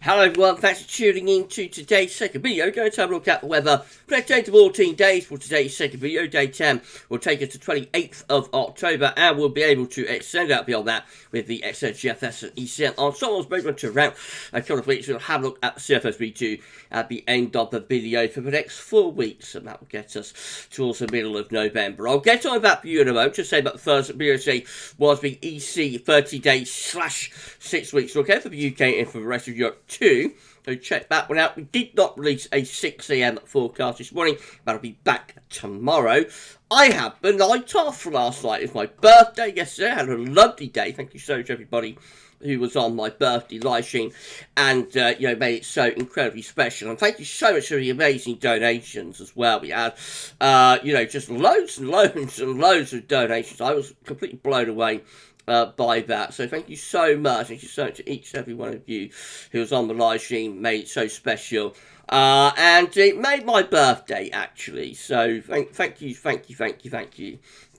Hello everyone, thanks for tuning in to today's second video. Going to have a look at the weather for the next 10 to 14 days for today's second video. Day 10 will take us to 28th of October, and we'll be able to extend out beyond that with the excellent GFS and ECM ensembles movement to around a couple of weeks. We'll have a look at the CFS V2 at the end of the video for the next 4 weeks, and that will get us towards the middle of November. I'll get on that view in a moment. Just say about the first video today was the EC 30 days / 6 weeks. Okay, for the UK and for the rest of Europe too. So check that one out. We did not release a 6 AM forecast this morning, but I'll be back tomorrow. I had the night off last night. It was my birthday yesterday. I had a lovely day. Thank you so much, everybody who was on my birthday live stream and made it so incredibly special. And thank you so much for the amazing donations as well. We had just loads and loads and loads of donations. I was completely blown away by that. So thank you so much. Thank you so much to each and every one of you who was on the live stream. Made it so special. And it made my birthday actually. So thank you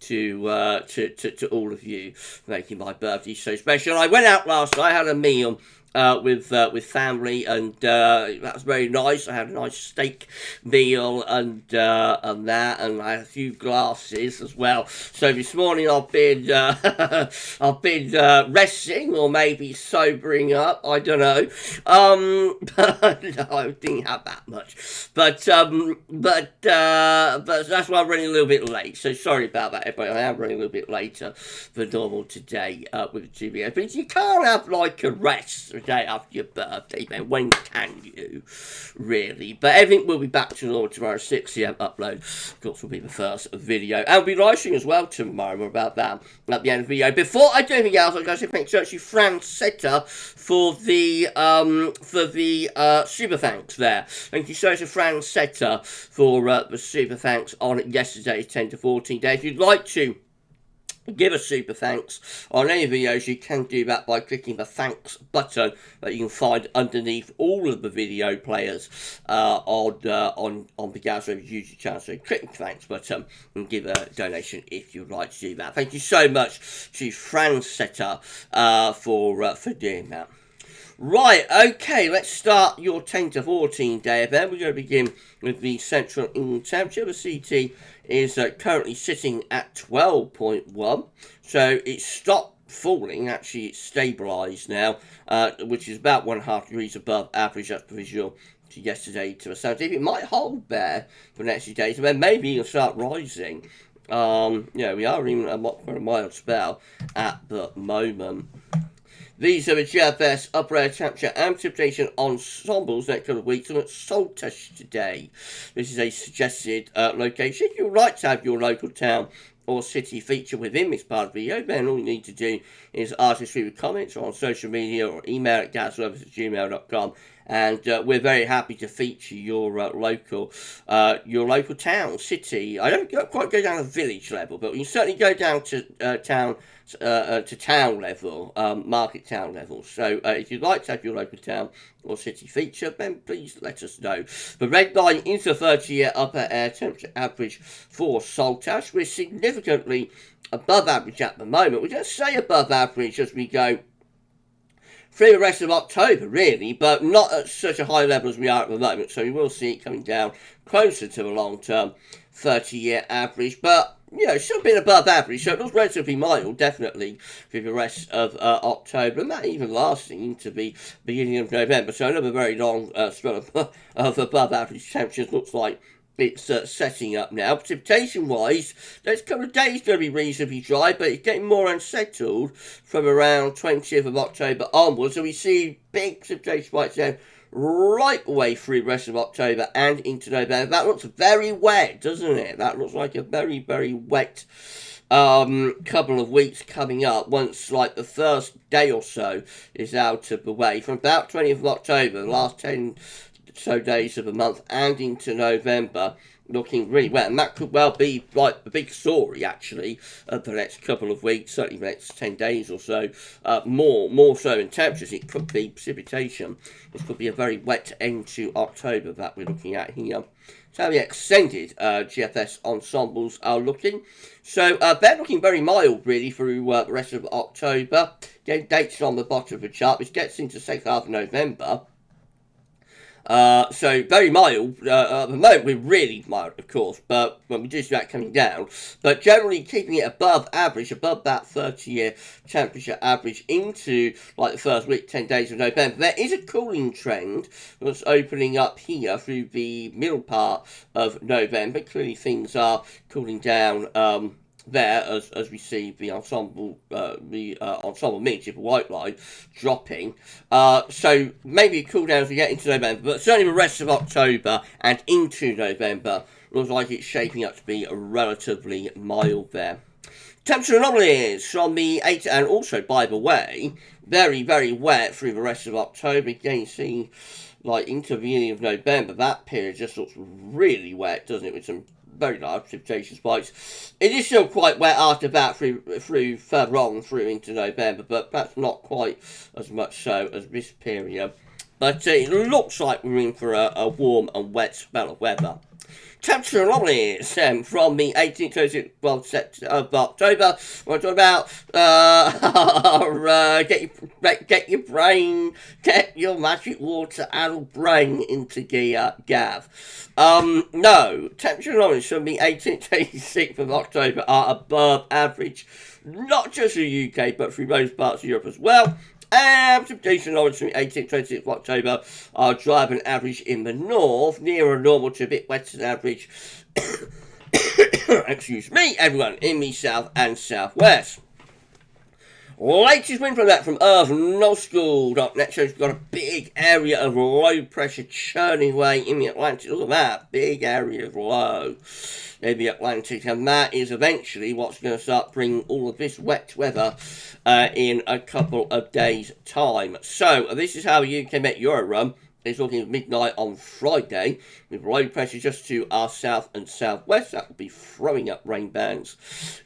to all of you for making my birthday so special. I went out last night, I had a meal with family, and that was very nice. I had a nice steak meal and that, and I had a few glasses as well. So this morning I've been resting or maybe sobering up. I don't know. But no, I didn't have that much. But that's why I'm running a little bit late. So sorry about that, everybody. I am running a little bit later than normal today with the GVS. But you can't have like a rest day after your birthday, man. When can you, really? But everything will be back to normal tomorrow. 6 AM upload, of course, will be the first video. And we'll be live streaming as well tomorrow. More about that at the end of the video. Before I do anything else, I'd like to thank to Francetta for the super thanks there. Thank you so much to Francetta for the super thanks on yesterday's 10 to 14 days. If you'd like to give a super thanks on any videos, you can do that by clicking the thanks button that you can find underneath all of the video players on the GavsWeatherVids YouTube channel. So click the thanks button and give a donation if you'd like to do that. Thank you so much to Francetta for doing that. Right, okay, let's start your 10 to 14 day event. We're going to begin with the central England temperature. The CT is currently sitting at 12.1, so it's stopped falling. Actually, it's stabilised now, which is about 1.5 degrees above average. That's provisional to yesterday to the 17th. It might hold there for the next few days, and then maybe it'll start rising. We are in a mild spell at the moment. These are the GFS upper air temperature and precipitation ensembles next couple of weeks, and at Saltash today. This is a suggested location. If you'd like to have your local town or city feature within this part of the video, then all you need to do is ask us through the comments or on social media or email at GavsWeatherVids@gmail.com. And we're very happy to feature your local town, city. I don't quite go down to village level, but we can certainly go down to town level, market town level. So if you'd like to have your local town or city feature, then please let us know. The red line is the 30-year upper air temperature average for Saltash. We're significantly above average at the moment. We're going to say above average as we go through the rest of October, really, but not at such a high level as we are at the moment. So we will see it coming down closer to the long-term 30-year average. But, still been above average, so it looks relatively mild, definitely, through the rest of October, and that even lasting into the beginning of November. So another very long spell of above-average temperatures looks like it's setting up now. Precipitation-wise, next couple of days going to be reasonably dry, but it's getting more unsettled from around 20th of October onwards. So we see big precipitation spikes down right away through the rest of October and into November. That looks very wet, doesn't it? That looks like a very, very wet couple of weeks coming up once like the first day or so is out of the way. From about 20th of October, the last 10 so days of the month and into November looking really wet, and that could well be like the big story actually of the next couple of weeks, certainly the next 10 days or so. More so in temperatures, it could be precipitation. This could be a very wet end to October that we're looking at here. So how the extended GFS ensembles are looking. So they're looking very mild really through the rest of October. Again, dates on the bottom of the chart, which gets into the second half of November. So very mild. At the moment we're really mild, of course, but when we do see that coming down, but generally keeping it above average, above that 30-year temperature average into like the first week, 10 days of November. There is a cooling trend that's opening up here through the middle part of November. Clearly things are cooling down there as we see the ensemble miniature white line dropping. So maybe a cool down as we get into November, but certainly the rest of October and into November looks like it's shaping up to be relatively mild there. Temperature anomalies from the 8th, and also, by the way, very, very wet through the rest of October. Again, you see, like, into the beginning of November, that period just looks really wet, doesn't it, with some very large precipitation spikes. It is still quite wet after that through further on through into November, but perhaps not quite as much so as this period. But it looks like we're in for a warm and wet spell of weather. Temperature anomalies from the 18th to of October. We're talking about get your magic water and brain into gear, Gav. No, temperature anomalies from the 18th to 26th of October are above average, not just in the UK, but through most parts of Europe as well. Precipitation anomalies from the 18th to 26th of October are driving average in the north, nearer normal to a bit wetter than average. Excuse me, everyone, in the south and southwest. Latest wind from that from earthnullschool.net shows we've got a big area of low pressure churning away in the Atlantic. Look at that, big area of low in the Atlantic, and that is eventually what's going to start bringing all of this wet weather in a couple of days' time. So this is how the UK Met Euro run. It's looking at midnight on Friday, with low pressure just to our south and southwest. That will be throwing up rain bands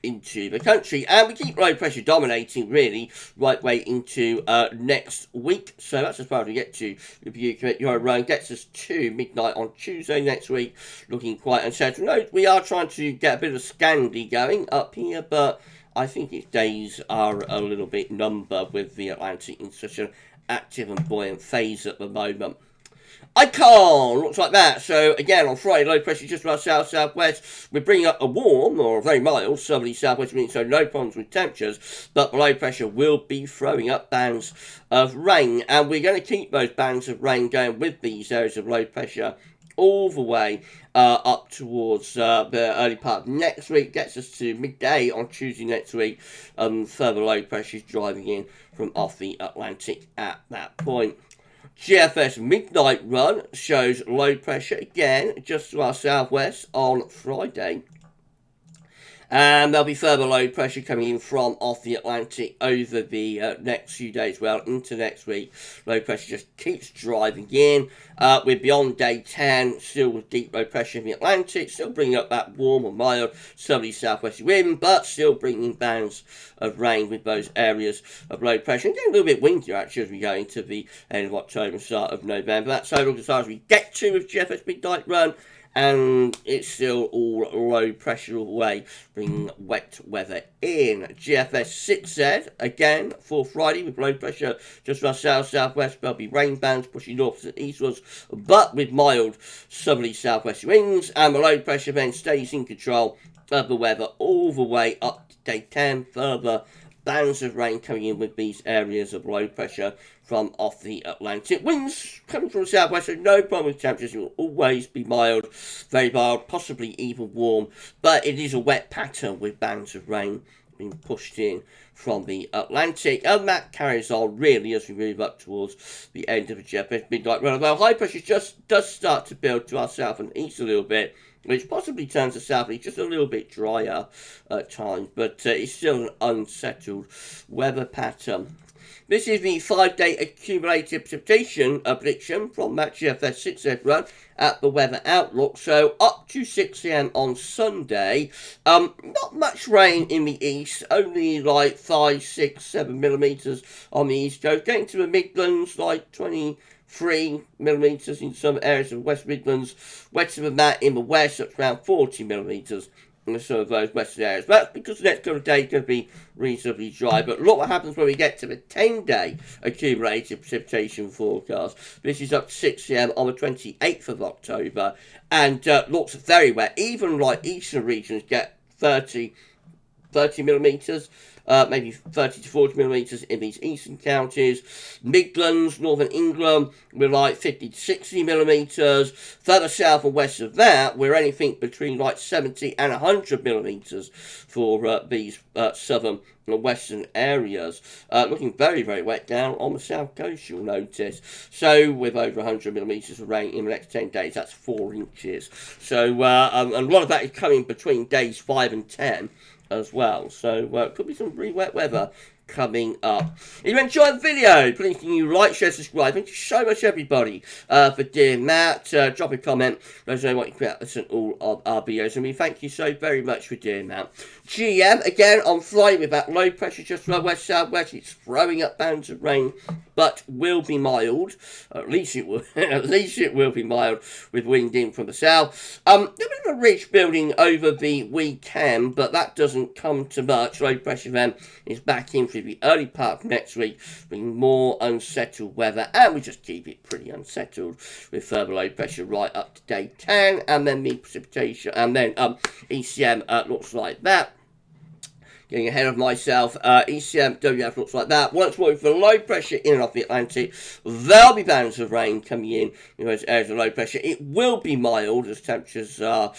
into the country. And we keep low pressure dominating, really, right way into next week. So that's as far as we get to with the UK Euro run. Gets us to midnight on Tuesday next week, looking quite unsettled. Note, we are trying to get a bit of Scandi going up here, but I think its days are a little bit numbered with the Atlantic in such an active and buoyant phase at the moment. Icon looks like that. So again, on Friday, low pressure just around south-southwest. We're bringing up a warm or a very mild southerly southwest wind, so no problems with temperatures, but the low pressure will be throwing up bands of rain, and we're going to keep those bands of rain going with these areas of low pressure all the way up towards the early part of next week. Gets us to midday on Tuesday next week. Further low pressure is driving in from off the Atlantic at that point. GFS midnight run shows low pressure again just to our southwest on Friday. And there'll be further low pressure coming in from off the Atlantic over the next few days, well, into next week. Low pressure just keeps driving in. We're beyond day 10, still with deep low pressure in the Atlantic, still bringing up that warm or mild southerly southwesterly wind, but still bringing bands of rain with those areas of low pressure. And getting a little bit windier, actually, as we go into the end of October and start of November. That's so as far as we get to with GFS midnight run. And it's still all low pressure all the way, bringing wet weather in. GFS 6Z, again, for Friday, with low pressure just around south-southwest. There'll be rain bands pushing north and eastwards, but with mild southerly southwest winds. And the low pressure then stays in control of the weather all the way up to day 10. Further bands of rain coming in with these areas of low pressure from off the Atlantic. Winds coming from the southwest, so no problem with temperatures. It will always be mild, very mild, possibly even warm, but it is a wet pattern with bands of rain being pushed in from the Atlantic, and that carries on really as we move up towards the end of the GFS midnight run. Although high pressure just does start to build to our south and east a little bit, which possibly turns the southerly just a little bit drier at times, but it's still an unsettled weather pattern. This is the 5-day accumulated precipitation prediction from that GFS 6Z run at the Weather Outlook. So up to 6 AM on Sunday, not much rain in the east, only like 5, 6, 7 millimetres on the east coast. Getting to the Midlands, like 23 millimetres in some areas of West Midlands. Wetter than that in the west, at around 40 millimetres in some of those western areas. But that's because the next couple of days are going to be reasonably dry. But look what happens when we get to the 10-day accumulated precipitation forecast. This is up to 6 p.m. on the 28th of October, and looks very wet. Even like eastern regions get 30 millimetres. Maybe 30 to 40 millimetres in these eastern counties. Midlands, northern England, we're like 50 to 60 millimetres. Further south and west of that, we're anything between like 70 and 100 millimetres for these southern and western areas. Looking very, very wet down on the south coast, you'll notice. So, with over 100 millimetres of rain in the next 10 days, that's 4 inches. So, and a lot of that is coming between days 5 and 10. As well, so could be some really wet weather coming up. If you enjoyed the video, please can you like, share, subscribe. Thank you so much, everybody, for doing that. Drop a comment, let us know what you think about all of our videos, and we thank you so very much for doing that. GM again on Friday with that low pressure just from west southwest. It's throwing up bands of rain, but will be mild. At least it will. At least it will be mild with wind in from the south. A bit of a ridge building over the weekend, but that doesn't come to much. Low pressure then is back in for the early part of next week, bringing more unsettled weather, and we just keep it pretty unsettled with further low pressure right up to day 10, and then the precipitation, and then ECM looks like that. Getting ahead of myself, ECM, WF looks like that. Once more, with the low pressure in and off the Atlantic, there'll be bands of rain coming in those areas of low pressure. It will be mild as temperatures are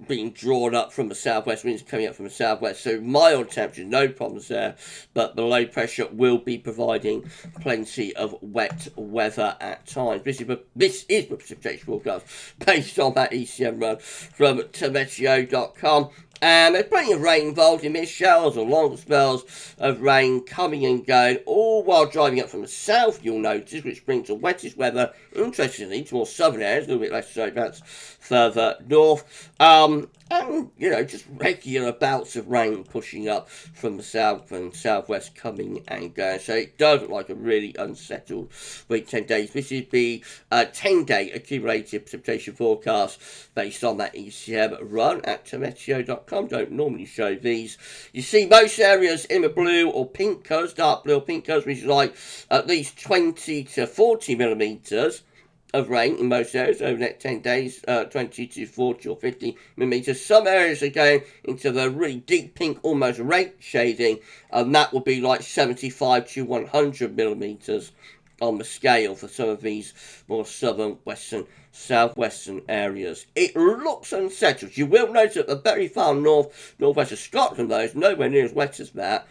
being drawn up from the southwest, winds coming up from the southwest. So mild temperatures, no problems there. But the low pressure will be providing plenty of wet weather at times. This is the precipitation forecast based on that ECM run from Meteo.com. And there's plenty of rain involved in mist showers or long spells of rain coming and going, all while driving up from the south, you'll notice, which brings the wettest weather, interestingly, to more southern areas, a little bit less so, that's further north. And, you know, just regular bouts of rain pushing up from the south and southwest coming and going. So it does look like a really unsettled week, 10 days. This is the 10-day accumulated precipitation forecast based on that ECM run at Meteo.com. Don't normally show these. You see most areas in the blue or pink colours, dark blue or pink colours, which is like at least 20 to 40 millimetres of rain in most areas over the next 10 days, 20 to 40 or 50 millimetres. Some areas are going into the really deep pink, almost red shading, and that will be like 75 to 100 millimetres on the scale for some of these more southern, western, southwestern areas. It looks unsettled. You will notice at the very far northwest of Scotland, though, it's nowhere near as wet as that,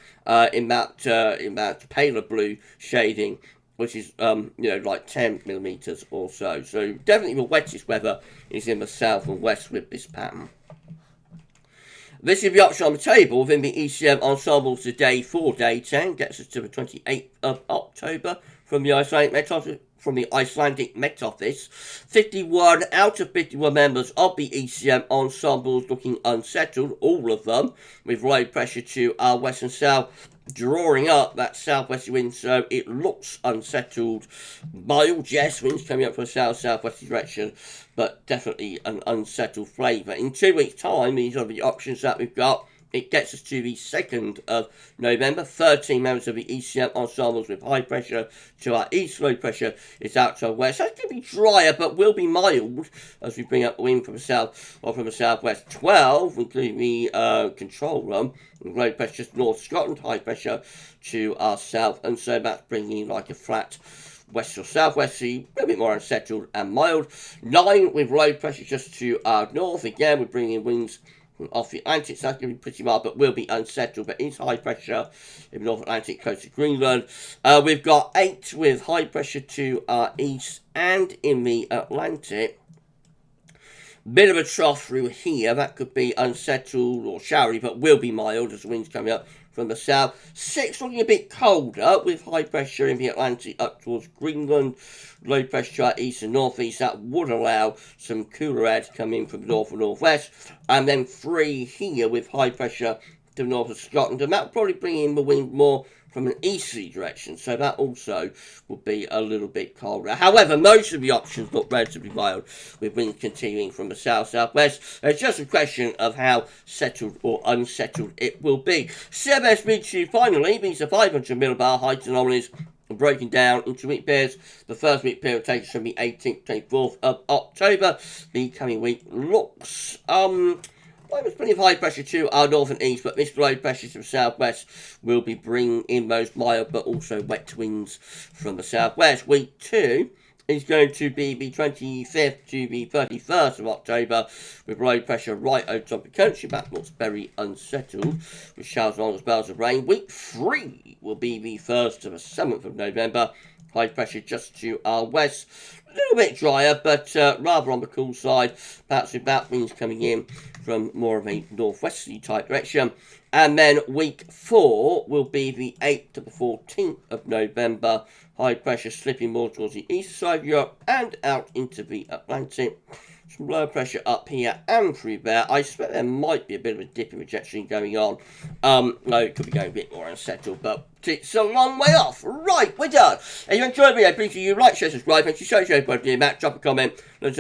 in that paler blue shading, which is, like 10 millimetres or so. So definitely the wettest weather is in the south and west with this pattern. This is the option on the table within the ECM ensembles today for day 10. Gets us to the 28th of October from the Icelandic Met Office. 51 out of 51 members of the ECM ensembles looking unsettled, all of them, with low pressure to our west and south, drawing up that southwesterly wind, so it looks unsettled. Mild, yes, winds coming up from a south-southwesterly direction, but definitely an unsettled flavour. In 2 weeks' time, these are the options that we've got. It gets us to the 2nd of November. 13 members of the ECM ensembles with high pressure to our east. Low pressure is out to our west. That's going to be drier, but will be mild as we bring up the wind from the south or from the southwest. 12, including the control room. Low pressure just north Scotland. High pressure to our south. And so that's bringing like a flat west or southwesterly, a bit more unsettled and mild. 9 with low pressure just to our north. Again, we're bringing winds off the Atlantic, so that's going to be pretty mild, but will be unsettled, but is high pressure in the North Atlantic, close to Greenland. We've got 8 with high pressure to our east and in the Atlantic. Bit of a trough through here, that could be unsettled or showery, but will be mild as the wind's coming up from the south. 6 looking a bit colder with high pressure in the Atlantic up towards Greenland. Low pressure to our east and northeast. That would allow some cooler air to come in from the north and northwest. And then 3 here with high pressure to the north of Scotland. And that will probably bring in the wind more from an easterly direction, so that also will be a little bit colder. However, most of the options look relatively mild, with winds continuing from the south-southwest. It's just a question of how settled or unsettled it will be. CMS mid-2 finally, these are 500 millibar height anomalies broken down into week pairs. The first week pair takes from the 18th to 24th of October. The coming week looks there's plenty of high pressure to our north and east, but this low pressure to the southwest will be bringing in those mild but also wet winds from the southwest. Week 2 is going to be the 25th to the 31st of October, with low pressure right over top of the country. That looks very unsettled, with showers along as spells of rain. Week 3 will be the 1st to the 7th of November. High pressure just to our west. A little bit drier, but rather on the cool side. Perhaps with that winds coming in from more of a northwesterly type direction. And then week 4 will be the 8th to the 14th of November. High pressure slipping more towards the east side of Europe and out into the Atlantic. Some low pressure up here and through there. I suspect there might be a bit of a dip in rejection going on. No, it could be going a bit more unsettled, but it's a long way off. Right, we're done. If you enjoyed the video, please do like, share, subscribe. Thank you so much for doing that. Drop a comment. Let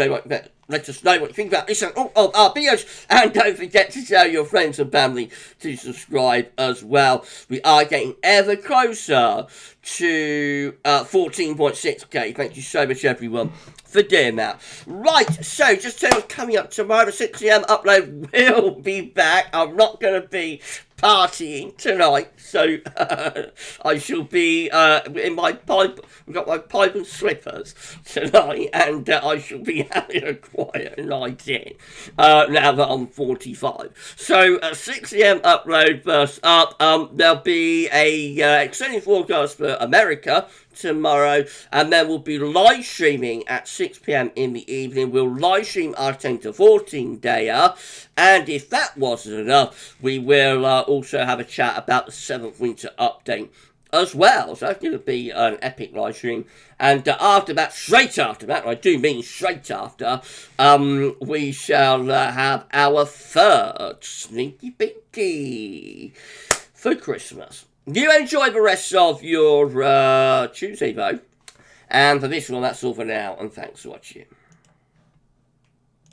us know what you think about this and all of our videos. And don't forget to tell your friends and family to subscribe as well. We are getting ever closer to 14.6k. Thank you so much, everyone, for doing that. Right, so just tell you coming up tomorrow, the 6 AM upload will be back. I'm not going to be partying tonight, so I shall be in my pipe. I've got my pipe and slippers tonight, and I shall be having a quiet night in now that I'm 45. So 6 AM upload first up. There'll be a extended forecast for America tomorrow, and then we'll be live streaming at 6 PM in the evening. We'll live stream our 10 to 14 dayer, and if that wasn't enough, we will also have a chat about the 7th winter update as well. So that's going to be an epic live stream. And after that, straight after that, I do mean straight after, we shall have our 3rd Sneaky Pinky for Christmas. You enjoy the rest of your Tuesday, though. And for this one, that's all for now, and thanks for watching.